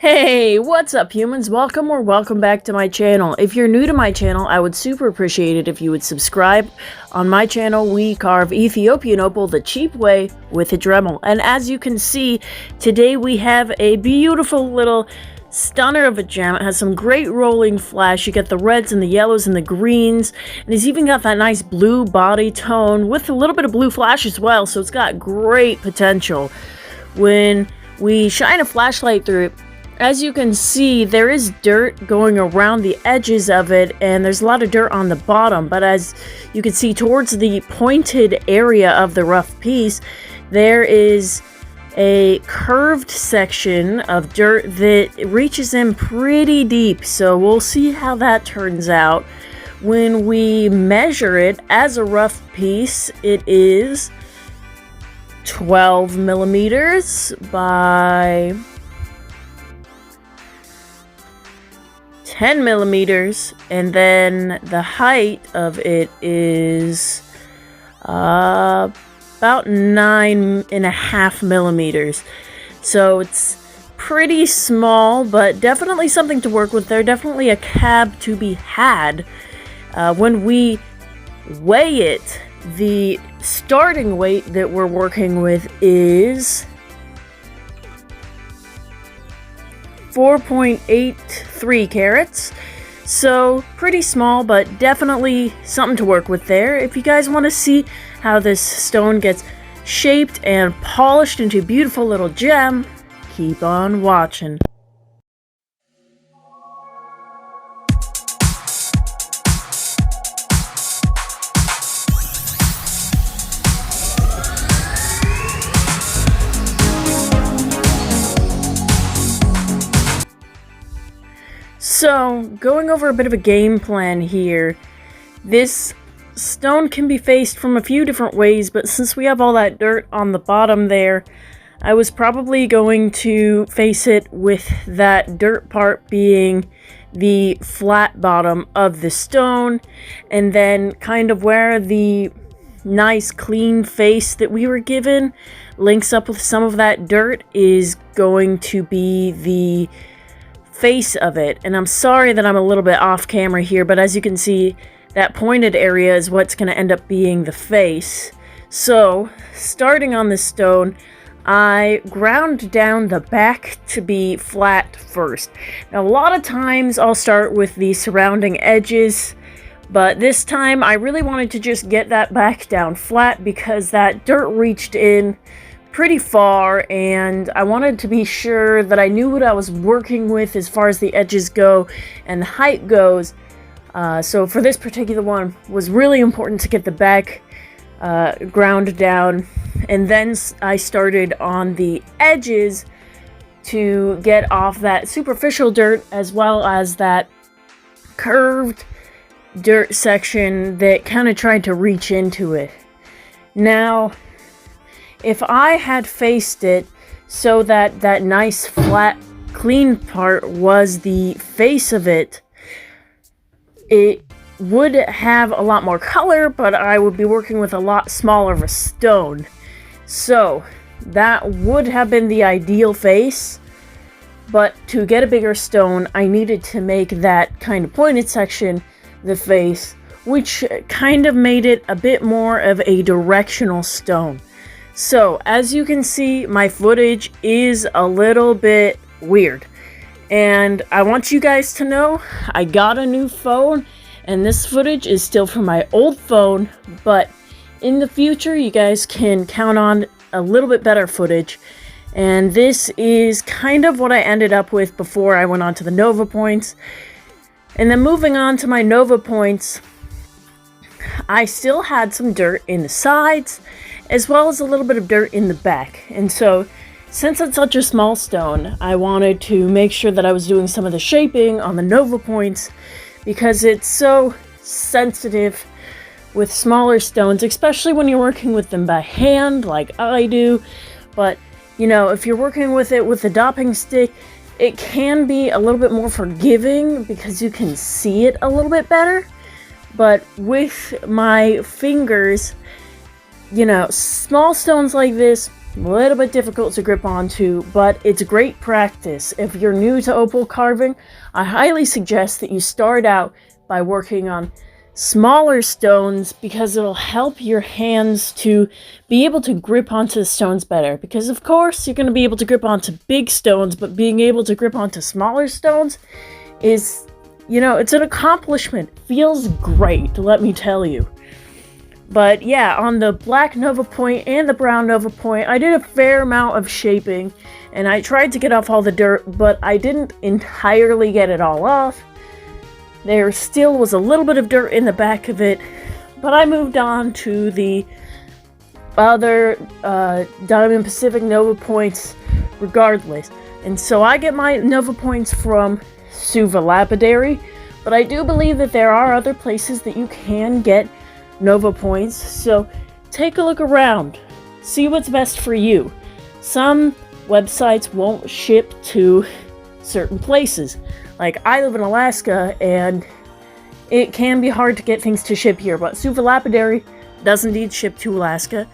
Hey, what's up humans? Welcome back to my channel. If you're new to my channel, I would super appreciate it if you would subscribe. On my channel, we carve Ethiopian opal the cheap way with a dremel. And as you can see, today we have a beautiful little stunner of a gem. It has some great rolling flash. You get the reds and the yellows and the greens. And it's even got that nice blue body tone with a little bit of blue flash as well. So it's got great potential. When we shine a flashlight through it, as you can see, there is dirt going around the edges of it, and there's a lot of dirt on the bottom, but as you can see towards the pointed area of the rough piece, there is a curved section of dirt that reaches in pretty deep, so we'll see how that turns out. When we measure it as a rough piece, it is 12 millimeters by 10 millimeters, and then the height of it is about 9.5 millimeters. So it's pretty small, but definitely something to work with there. Definitely a cab to be had. When we weigh it, the starting weight that we're working with is 4.83 carats, so pretty small, but definitely something to work with there. If you guys want to see how this stone gets shaped and polished into a beautiful little gem, keep on watching. So, going over a bit of a game plan here, this stone can be faced from a few different ways, but since we have all that dirt on the bottom there, I was probably going to face it with that dirt part being the flat bottom of the stone, and then kind of where the nice clean face that we were given links up with some of that dirt is going to be the face of it. And I'm sorry that I'm a little bit off camera here, but as you can see, that pointed area is what's going to end up being the face. So, starting on this stone, I ground down the back to be flat first. Now, a lot of times I'll start with the surrounding edges, but this time I really wanted to just get that back down flat because that dirt reached in pretty far, and I wanted to be sure that I knew what I was working with as far as the edges go and the height goes. So for this particular one, it was really important to get the back ground down, and then I started on the edges to get off that superficial dirt as well as that curved dirt section that kind of tried to reach into it. Now, if I had faced it so that that nice flat clean part was the face of it, it would have a lot more color, but I would be working with a lot smaller of a stone. So that would have been the ideal face, but to get a bigger stone, I needed to make that kind of pointed section the face, which kind of made it a bit more of a directional stone. So, as you can see, my footage is a little bit weird. And I want you guys to know, I got a new phone, and this footage is still from my old phone, but in the future, you guys can count on a little bit better footage. And this is kind of what I ended up with before I went on to the Nova points. And then moving on to my Nova points, I still had some dirt in the sides, as well as a little bit of dirt in the back. And so, since it's such a small stone, I wanted to make sure that I was doing some of the shaping on the Nova points, because it's so sensitive with smaller stones, especially when you're working with them by hand, like I do. But, you know, if you're working with it with the dopping stick, it can be a little bit more forgiving because you can see it a little bit better. But with my fingers, you know, small stones like this, A little bit difficult to grip onto, but it's great practice. If you're new to opal carving, I highly suggest that you start out by working on smaller stones because it'll help your hands to be able to grip onto the stones better. Because of course you're going to be able to grip onto big stones, but being able to grip onto smaller stones is, you know, it's an accomplishment. Feels great, let me tell you. But yeah, on the black Nova Point and the brown Nova Point, I did a fair amount of shaping, and I tried to get off all the dirt, but I didn't entirely get it all off. There still was a little bit of dirt in the back of it, but I moved on to the other Diamond Pacific Nova Points regardless. And so I get my Nova Points from Suva Lapidary, but I do believe that there are other places that you can get Nova Points, so take a look around, see what's best for you. Some websites won't ship to certain places. Like, I live in Alaska, and it can be hard to get things to ship here, but Suva Lapidary does indeed ship to Alaska.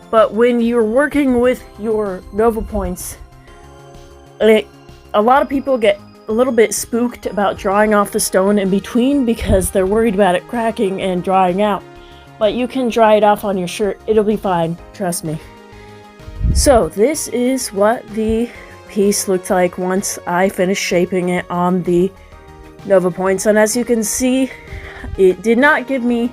But when you're working with your Nova Points, a lot of people get a little bit spooked about drying off the stone in between because they're worried about it cracking and drying out. But you can dry it off on your shirt. It'll be fine. Trust me. So this is what the piece looked like once I finished shaping it on the Nova Points. And as you can see, it did not give me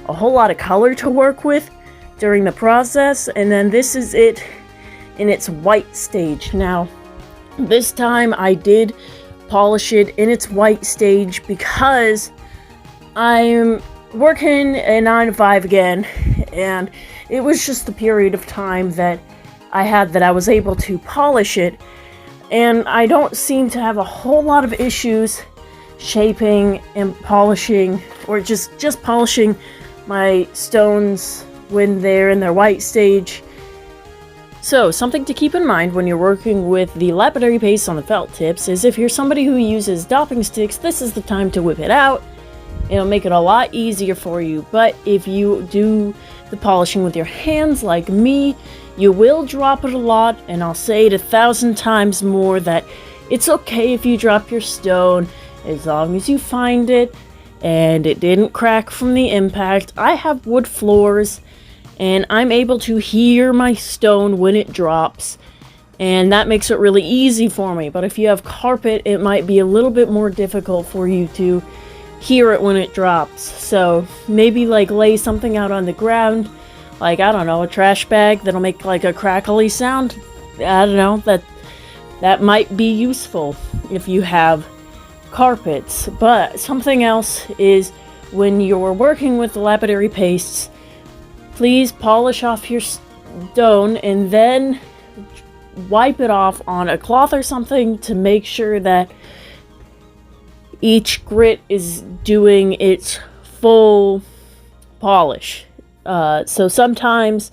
a whole lot of color to work with during the process. And then this is it in its white stage. Now, this time I did polish it in its white stage because I'm working a 9 to 5 again, and it was just the period of time that I had that I was able to polish it, and I don't seem to have a whole lot of issues shaping and polishing, or just polishing my stones when they're in their white stage. So, something to keep in mind when you're working with the lapidary paste on the felt tips is if you're somebody who uses dopping sticks, this is the time to whip it out. It'll make it a lot easier for you, but if you do the polishing with your hands like me, you will drop it a lot, and I'll say it 1,000 times more that it's okay if you drop your stone as long as you find it and it didn't crack from the impact. I have wood floors, and I'm able to hear my stone when it drops, and that makes it really easy for me. But if you have carpet, it might be a little bit more difficult for you to hear it when it drops. So maybe like lay something out on the ground, like, I don't know, a trash bag that'll make like a crackly sound. I don't know, that might be useful if you have carpets. But something else is when you're working with the lapidary pastes, please polish off your stone and then wipe it off on a cloth or something to make sure that each grit is doing its full polish. So sometimes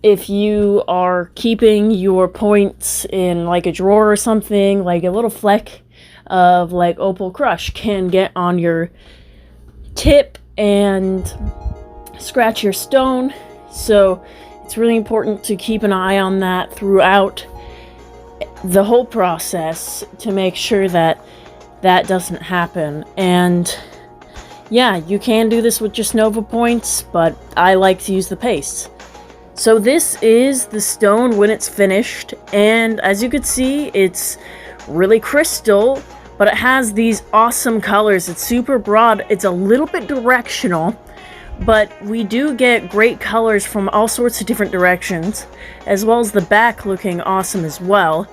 if you are keeping your points in like a drawer or something, like a little fleck of like opal crush can get on your tip and scratch your stone. So it's really important to keep an eye on that throughout the whole process to make sure that that doesn't happen. And yeah, you can do this with just Nova Points, but I like to use the pastes. So this is the stone when it's finished, and as you can see, it's really crystal, but it has these awesome colors. It's super broad, it's a little bit directional, but we do get great colors from all sorts of different directions, as well as the back looking awesome as well.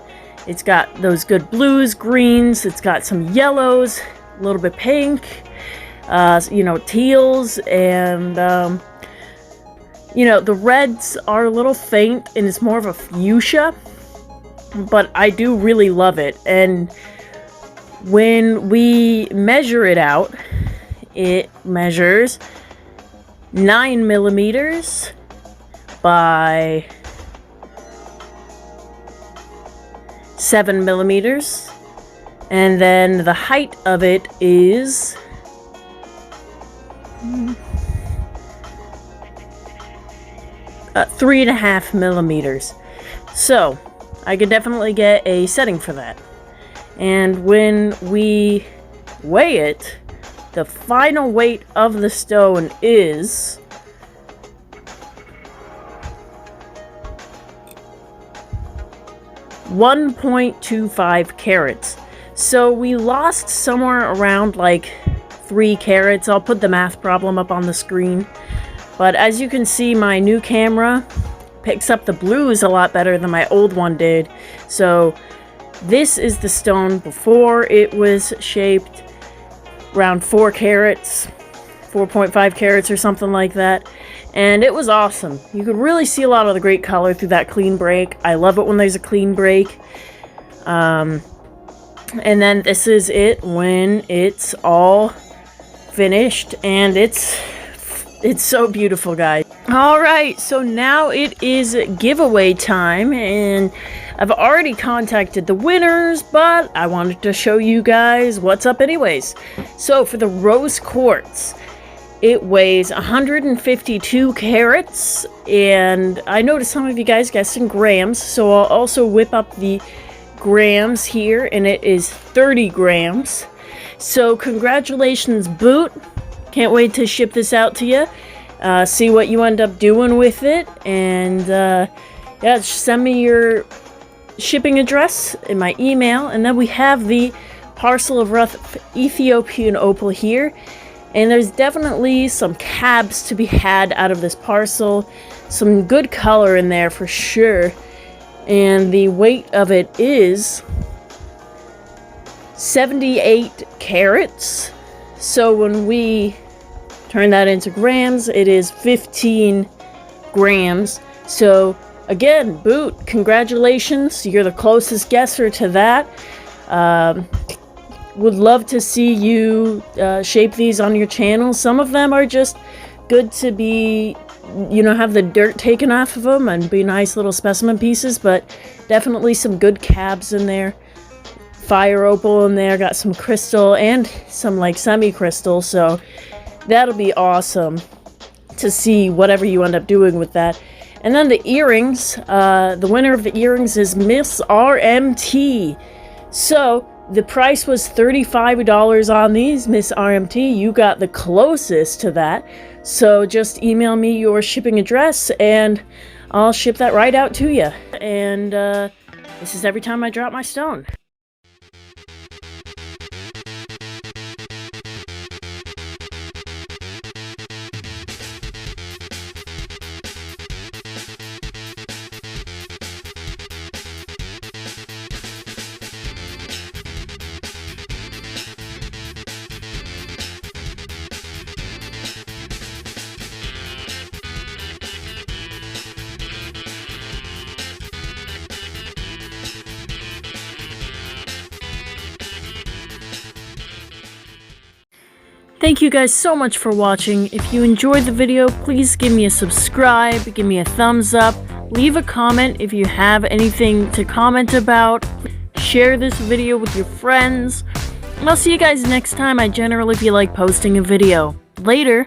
It's got those good blues, greens, it's got some yellows, a little bit pink, teals, and, the reds are a little faint, and it's more of a fuchsia, but I do really love it. And when we measure it out, it measures 9 millimeters by 7 millimeters, and then the height of it is 11 3.5 millimeters. So I could definitely get a setting for that. And when we weigh it, the final weight of the stone is 1.25 carats. So we lost somewhere around like 3 carats. I'll put the math problem up on the screen. But as you can see, my new camera picks up the blues a lot better than my old one did. So this is the stone before it was shaped, around 4 carats, 4.5 carats or something like that. And it was awesome. You could really see a lot of the great color through that clean break. I love it when there's a clean break. And then this is it when it's all finished, and it's so beautiful, guys. Alright, so now it is giveaway time, and I've already contacted the winners, but I wanted to show you guys what's up anyways. So for the rose quartz, it weighs 152 carats, and I noticed some of you guys guessed in grams, so I'll also whip up the grams here, and it is 30 grams. So congratulations, Boot. Can't wait to ship this out to you. See what you end up doing with it, and yeah, just send me your shipping address in my email, and then we have the parcel of rough Ethiopian opal here. And there's definitely some cabs to be had out of this parcel. Some good color in there for sure. And the weight of it is 78 carats. So when we turn that into grams, it is 15 grams. So again, Boot, congratulations. You're the closest guesser to that. Would love to see you shape these on your channel. Some of them are just good to be, you know, have the dirt taken off of them and be nice little specimen pieces, but definitely some good cabs in there. Fire opal in there, got some crystal and some like semi-crystal, so that'll be awesome to see whatever you end up doing with that. And then the earrings, the winner of the earrings is Miss RMT. So the price was $35 on these, Miss RMT. You got the closest to that. So just email me your shipping address and I'll ship that right out to you. And this is every time I drop my stone. Thank you guys so much for watching. If you enjoyed the video, please give me a subscribe, give me a thumbs up, leave a comment if you have anything to comment about, share this video with your friends, and I'll see you guys next time. I generally feel like posting a video. Later!